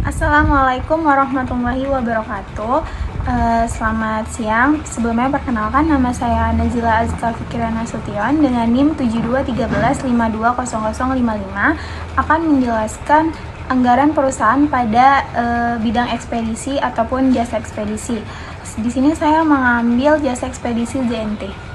Assalamualaikum warahmatullahi wabarakatuh. Selamat siang. Sebelumnya perkenalkan, nama saya Nazila Azka Fikirana Sution dengan NIM 7213520055 akan menjelaskan anggaran perusahaan pada bidang ekspedisi ataupun jasa ekspedisi. Di sini saya mengambil jasa ekspedisi JNT.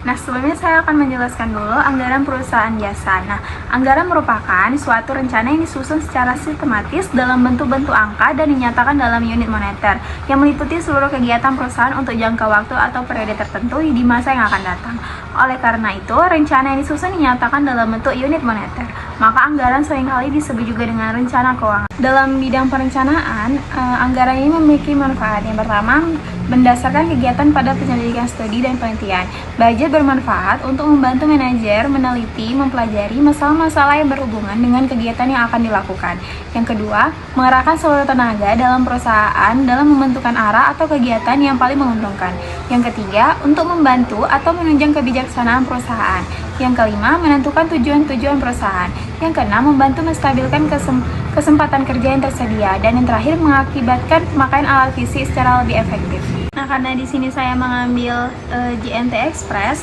Nah, sebelumnya saya akan menjelaskan dulu anggaran perusahaan jasa. Nah, anggaran merupakan suatu rencana yang disusun secara sistematis dalam bentuk-bentuk angka dan dinyatakan dalam unit moneter yang meliputi seluruh kegiatan perusahaan untuk jangka waktu atau periode tertentu di masa yang akan datang. Oleh karena itu, rencana yang disusun dinyatakan dalam bentuk unit moneter. Maka anggaran seringkali disebut juga dengan rencana keuangan. Dalam bidang perencanaan, anggaran ini memiliki manfaat. Yang pertama, berdasarkan kegiatan pada penyelidikan studi dan penelitian. Budget bermanfaat untuk membantu manajer meneliti, mempelajari masalah-masalah yang berhubungan dengan kegiatan yang akan dilakukan. Yang kedua, mengerahkan seluruh tenaga dalam perusahaan dalam membentukkan arah atau kegiatan yang paling menguntungkan. Yang ketiga, untuk membantu atau menunjang kebijaksanaan perusahaan. Yang kelima, menentukan tujuan-tujuan perusahaan. Yang keenam, membantu menstabilkan kesempatan kerja yang tersedia. Dan yang terakhir, mengakibatkan pemakaian alat fisik secara lebih efektif. Nah, karena di sini saya mengambil JNT Express,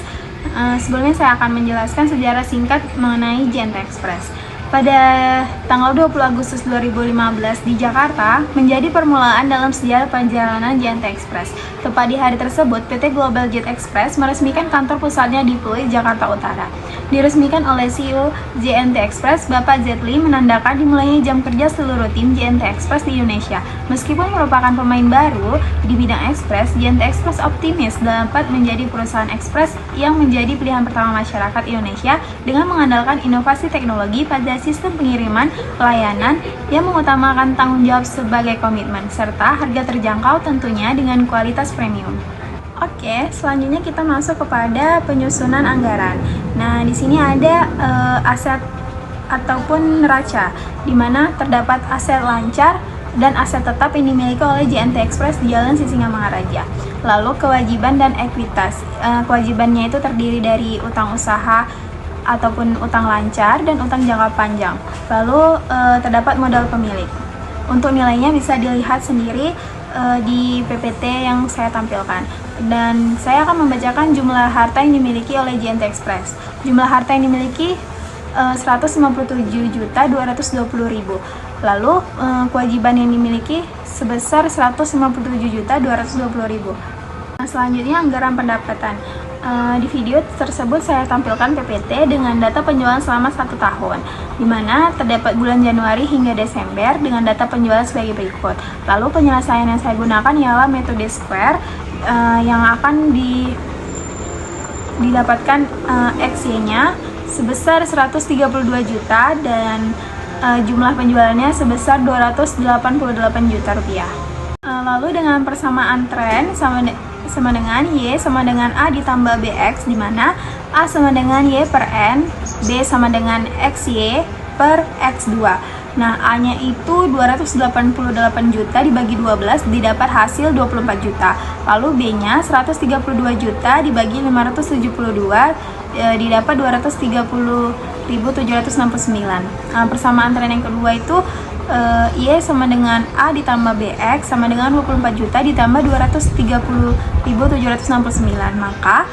sebelumnya saya akan menjelaskan sejarah singkat mengenai JNT Express. Pada tanggal 20 Agustus 2015 di Jakarta menjadi permulaan dalam sejarah perjalanan JNT Express. Tepat di hari tersebut, PT Global Jet Express meresmikan kantor pusatnya di Pluit, Jakarta Utara. Diresmikan oleh CEO JNT Express, Bapak Zetli, menandakan dimulainya jam kerja seluruh tim JNT Express di Indonesia. Meskipun merupakan pemain baru di bidang ekspres, JNT Express optimis dapat menjadi perusahaan ekspres yang menjadi pilihan pertama masyarakat Indonesia dengan mengandalkan inovasi teknologi pada sistem pengiriman pelayanan yang mengutamakan tanggung jawab sebagai komitmen, serta harga terjangkau tentunya dengan kualitas premium. Oke, selanjutnya kita masuk kepada penyusunan anggaran. Nah, di sini ada aset ataupun neraca, di mana terdapat aset lancar dan aset tetap yang dimiliki oleh JNT Express di Jalan Sisingamangaraja. Lalu kewajiban dan ekuitas. Kewajibannya itu terdiri dari utang usaha ataupun utang lancar dan utang jangka panjang. Lalu terdapat modal pemilik. Untuk nilainya bisa dilihat sendiri di PPT yang saya tampilkan. Dan saya akan membacakan jumlah harta yang dimiliki oleh JNT Express. Jumlah harta yang dimiliki 157.220.000. Lalu kewajiban yang dimiliki sebesar 157.220.000. Nah, selanjutnya anggaran pendapatan. Di video tersebut saya tampilkan PPT dengan data penjualan selama 1 tahun, di mana terdapat bulan Januari hingga Desember dengan data penjualan sebagai berikut. Lalu penyelesaian yang saya gunakan ialah metode Square yang akan didapatkan XY-nya sebesar 132 juta dan jumlah penjualannya sebesar 288 juta rupiah. Lalu dengan persamaan tren sama dengan Y sama dengan A ditambah BX, di mana A sama dengan Y per N, B sama dengan XY per X2. Nah, A-nya itu 288 juta dibagi 12 didapat hasil 24 juta. Lalu B-nya 132 juta dibagi 572 didapat 230.769. Persamaan tren yang kedua itu Y sama dengan A ditambah BX sama dengan 24 juta ditambah 230.769. Maka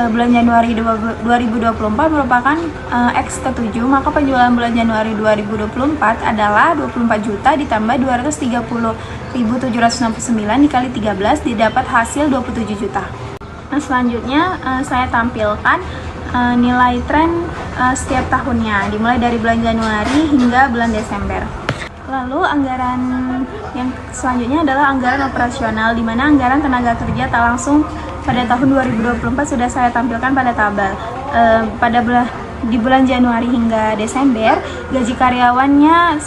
bulan Januari 2024 merupakan X ke-7, maka penjualan bulan Januari 2024 adalah 24 juta ditambah 230.769 dikali 13 didapat hasil 27 juta. Nah, selanjutnya saya tampilkan nilai tren setiap tahunnya dimulai dari bulan Januari hingga bulan Desember. Lalu anggaran yang selanjutnya adalah anggaran operasional, di mana anggaran tenaga kerja tak langsung pada tahun 2024 sudah saya tampilkan pada tabel. Di bulan Januari hingga Desember gaji karyawannya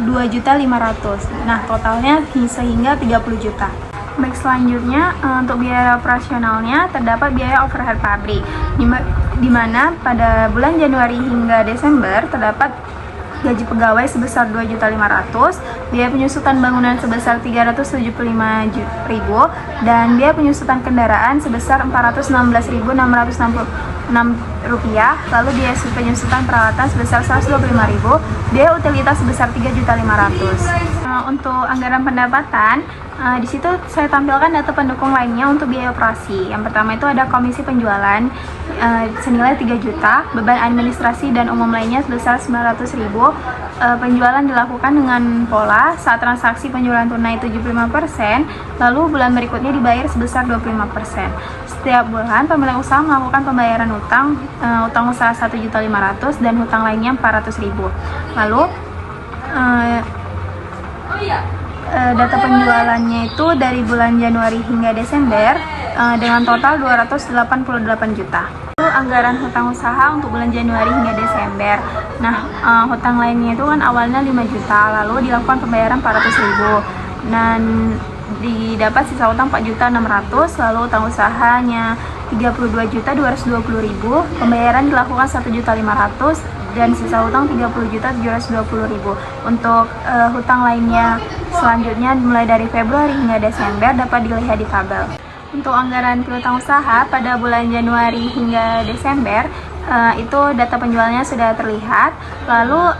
2.500.000. Nah, totalnya sehingga 30 juta. Baik, selanjutnya untuk biaya operasionalnya terdapat biaya overhead pabrik, di mana pada bulan Januari hingga Desember terdapat gaji pegawai sebesar 2.500.000, biaya penyusutan bangunan sebesar 375.000, dan biaya penyusutan kendaraan sebesar 416.660 rupiah, lalu biaya penyusutan peralatan sebesar 125.000, biaya utilitas sebesar 3.500.000. Untuk anggaran pendapatan, di situ saya tampilkan data pendukung lainnya untuk biaya operasi. Yang pertama itu ada komisi penjualan senilai 3 juta, beban administrasi dan umum lainnya sebesar 900.000. Penjualan dilakukan dengan pola saat transaksi penjualan tunai 75%, lalu bulan berikutnya dibayar sebesar 25%. Setiap bulan pemilik usaha melakukan pembayaran utang usaha 1.500.000 dan hutang lainnya 400.000. Lalu data penjualannya itu dari bulan Januari hingga Desember dengan total 288 juta. Lalu anggaran hutang usaha untuk bulan Januari hingga Desember. Nah, hutang lainnya itu kan awalnya 5 juta, lalu dilakukan pembayaran 400.000 dan didapat sisa utang 4.600.000, lalu utang usahanya 32.220.000, pembayaran dilakukan 1.500.000 dan sisa utang 30.720.000. Untuk hutang lainnya selanjutnya mulai dari Februari hingga Desember dapat dilihat di tabel. Untuk anggaran piutang usaha pada bulan Januari hingga Desember itu data penjualnya sudah terlihat. Lalu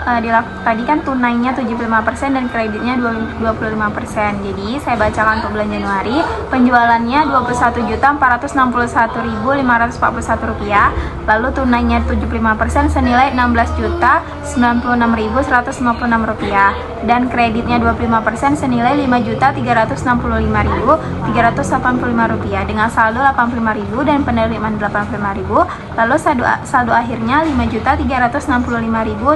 tadi kan tunainya 75% dan kreditnya 25%. Jadi saya bacakan untuk bulan Januari, penjualannya 21.461.541 rupiah. Lalu tunainya 75% senilai 16.096.156 rupiah dan kreditnya 25% senilai 5.365.385 rupiah dengan saldo 85.000 dan penerimaan 85.000. Lalu saldo akhirnya 5.365.385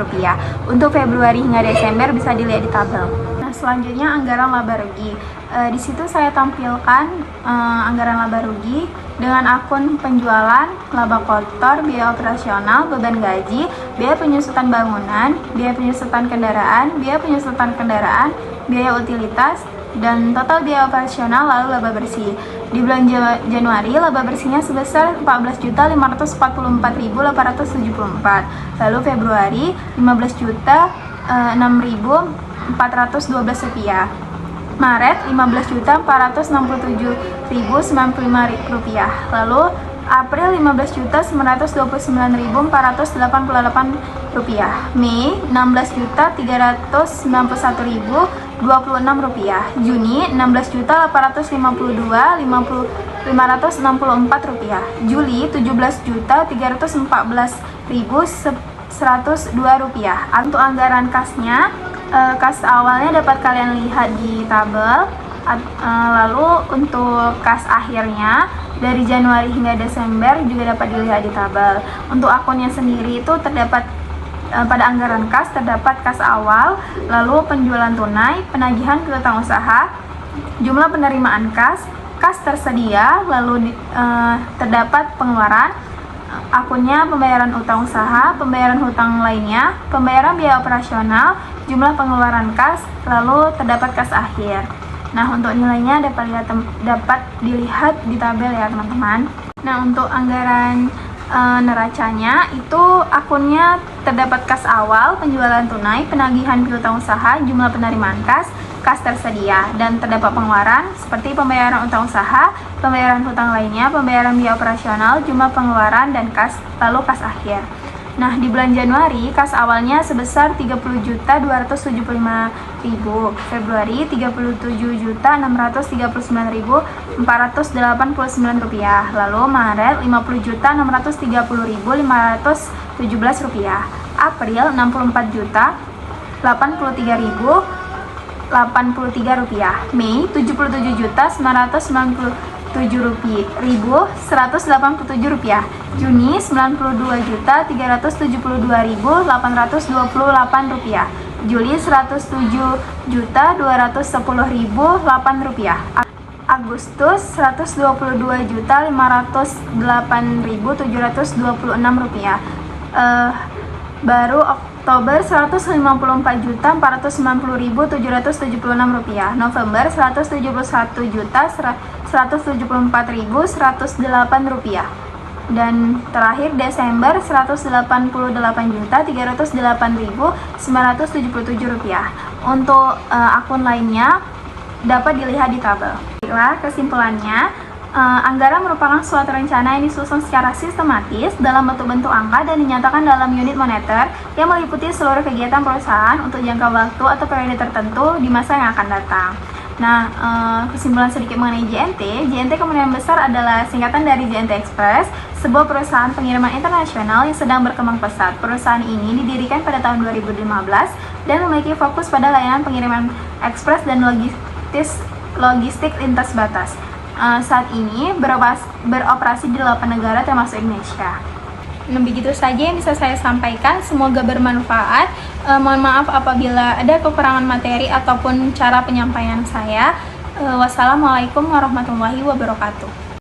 rupiah. Untuk Februari hingga Desember bisa dilihat di tabel. Nah, selanjutnya anggaran laba rugi. Di situ saya tampilkan anggaran laba rugi dengan akun penjualan, laba kotor, biaya operasional, beban gaji, biaya penyusutan bangunan, biaya penyusutan kendaraan, biaya utilitas, dan total biaya operasional lalu laba bersih. Di bulan Januari laba bersihnya sebesar 14.544.874. Lalu Februari 15.006.412 rupiah. Maret 15.467.095 rupiah. Lalu April 15.929.488 rupiah. Mei 16.391.026 rupiah. Juni 16.852.564 rupiah. Juli 17.314.102 rupiah. Untuk anggaran kasnya, kas awalnya dapat kalian lihat di tabel. Lalu untuk kas akhirnya dari Januari hingga Desember juga dapat dilihat di tabel. Untuk akunnya sendiri itu terdapat pada anggaran kas terdapat kas awal, lalu penjualan tunai, penagihan piutang usaha, jumlah penerimaan kas tersedia, lalu terdapat pengeluaran, akunnya pembayaran utang usaha, pembayaran hutang lainnya, pembayaran biaya operasional, jumlah pengeluaran kas, lalu terdapat kas akhir. Nah, untuk nilainya dapat dilihat di tabel ya teman-teman. Nah, untuk anggaran neracanya itu akunnya terdapat kas awal, penjualan tunai, penagihan piutang usaha, jumlah penerimaan kas tersedia, dan terdapat pengeluaran seperti pembayaran utang usaha, pembayaran hutang lainnya, pembayaran biaya operasional, jumlah pengeluaran, dan lalu kas akhir. Nah, di bulan Januari kas awalnya sebesar 30.275.000, Februari 37.639.489 rupiah, lalu Maret 50.630.517 rupiah, April 64.083.083 rupiah, Mei 77.997.187 rupiah, Juni 92.372.828 rupiah, Juli 107.210.008 rupiah, Agustus 122.508.726 rupiah, baru Oktober 154.490.776 rupiah, November 171.174.108 rupiah, dan terakhir Desember 188.308.977 rupiah. Untuk akun lainnya dapat dilihat di tabel. Baiklah, kesimpulannya Anggaran merupakan suatu rencana yang disusun secara sistematis dalam bentuk-bentuk angka dan dinyatakan dalam unit moneter yang meliputi seluruh kegiatan perusahaan untuk jangka waktu atau periode tertentu di masa yang akan datang. Nah, kesimpulan sedikit mengenai JNT. JNT kemungkinan besar adalah singkatan dari JNT Express, sebuah perusahaan pengiriman internasional yang sedang berkembang pesat. Perusahaan ini didirikan pada tahun 2015 dan memiliki fokus pada layanan pengiriman ekspres dan logistik lintas batas. Saat ini beroperasi di 8 negara termasuk Indonesia. Nah, begitu saja yang bisa saya sampaikan. Semoga bermanfaat. Mohon maaf apabila ada kekurangan materi ataupun cara penyampaian saya. Wassalamualaikum warahmatullahi wabarakatuh.